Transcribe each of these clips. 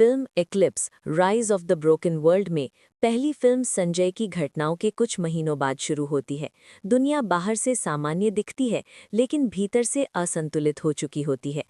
Film eclipse rise of the broken world में पहली film Sanjay की घटनाओं के कुछ महीनों बाद शुरू होती है। दुनिया बाहर से सामान्य दिखती है, लेकिन भीतर से असंतुलित हो चुकी होती है।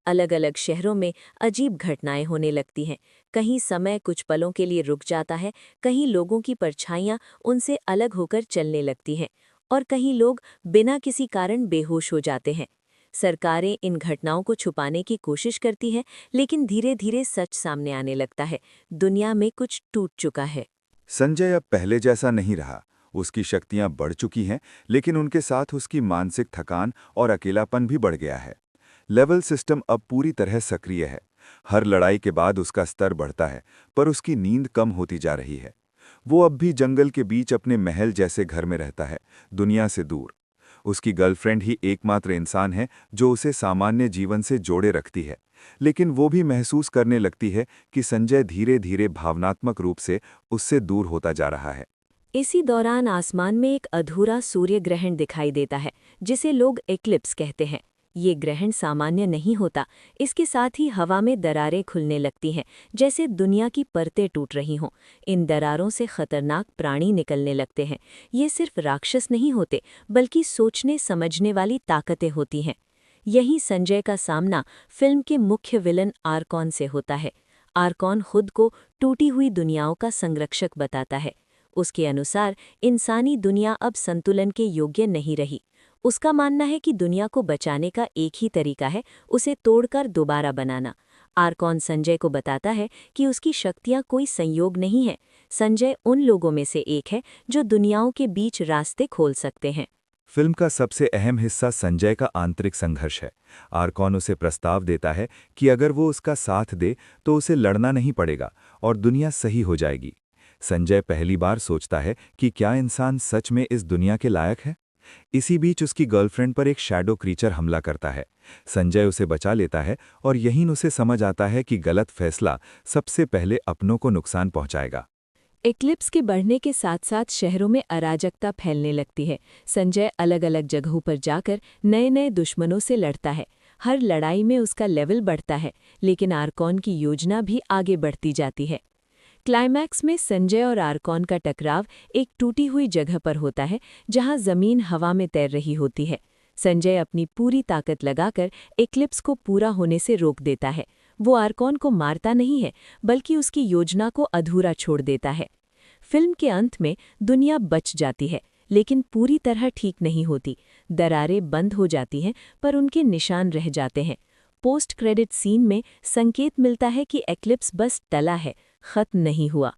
अलग अलग शहरों में अजीब घटनाएं होने लगती हैं। कहीं समय कुछ पलों के लिए रुक जाता है, कहीं लोगों की परछाइयां उनसे अलग होकर चलने लगती हैं, और कहीं लोग बिना किसी कारण बेहोश हो जाते हैं। सरकारें इन घटनाओं को छुपाने की कोशिश करती हैं, लेकिन धीरे धीरे सच सामने आने लगता है। दुनिया में कुछ टूट चुका है। संजय अब पहले जैसा नहीं रहा। उसकी शक्तियां बढ़ चुकी हैं, लेकिन उनके साथ उसकी मानसिक थकान और अकेलापन भी बढ़ गया है। लेवल सिस्टम अब पूरी तरह सक्रिय है। हर लड़ाई के बाद उसका स्तर बढ़ता है, पर उसकी नींद कम होती जा रही है। वो अब भी जंगल के बीच अपने महल जैसे घर में रहता है, दुनिया से दूर। उसकी गर्लफ्रेंड ही एकमात्र इंसान है जो उसे सामान्य जीवन से जोड़े रखती है, लेकिन वो भी महसूस करने लगती है कि संजय धीरे धीरे भावनात्मक रूप से उससे दूर होता जा रहा है। इसी दौरान आसमान में एक अधूरा सूर्य ग्रहण दिखाई देता है, जिसे लोग एक्लिप्स कहते हैं। ये ग्रहण सामान्य नहीं होता। इसके साथ ही हवा में दरारें खुलने लगती हैं, जैसे दुनिया की परतें टूट रही हों। इन दरारों से खतरनाक प्राणी निकलने लगते हैं। ये सिर्फ राक्षस नहीं होते, बल्कि सोचने समझने वाली ताकतें होती हैं। यही संजय का सामना फिल्म के मुख्य विलन आर्कॉन से होता है। आर्कॉन खुद को टूटी हुई दुनियाओं का संरक्षक बताता है। उसके अनुसार इंसानी दुनिया अब संतुलन के योग्य नहीं रही। उसका मानना है कि दुनिया को बचाने का एक ही तरीका है, उसे तोड़कर दोबारा बनाना। आर्कॉन संजय को बताता है कि उसकी शक्तियां कोई संयोग नहीं है। संजय उन लोगों में से एक है जो दुनियाओं के बीच रास्ते खोल सकते हैं। फिल्म का सबसे अहम हिस्सा संजय का आंतरिक संघर्ष है। आर्कॉन उसे प्रस्ताव देता है कि अगर वो उसका साथ दे तो उसे लड़ना नहीं पड़ेगा और दुनिया सही हो जाएगी। संजय पहली बार सोचता है कि क्या इंसान सच में इस दुनिया के लायक है। इसी बीच उसकी गर्लफ्रेंड पर एक शैडो क्रीचर हमला करता है। संजय उसे बचा लेता है और यहीं उसे समझ आता है कि गलत फैसला सबसे पहले अपनों को नुकसान पहुंचाएगा। एक्लिप्स के बढ़ने के साथ साथ शहरों में अराजकता फैलने लगती है। संजय अलग अलग जगहों पर जाकर नए नए दुश्मनों से लड़ता है। हर लड़ाई में उसका लेवल बढ़ता है, लेकिन आर्कॉन की योजना भी आगे बढ़ती जाती है। क्लाइमैक्स में संजय और आर्कॉन का टकराव एक टूटी हुई जगह पर होता है, जहां जमीन हवा में तैर रही होती है। संजय अपनी पूरी ताकत लगाकर एक्लिप्स को पूरा होने से रोक देता है। वो आर्कॉन को मारता नहीं है, बल्कि उसकी योजना को अधूरा छोड़ देता है। फिल्म के अंत में दुनिया बच जाती है, लेकिन पूरी तरह ठीक नहीं होती। दरारें बंद हो जाती हैं, पर उनके निशान रह जाते हैं। पोस्ट क्रेडिट सीन में संकेत मिलता है कि एक्लिप्स बस टला है, खत्म नहीं हुआ।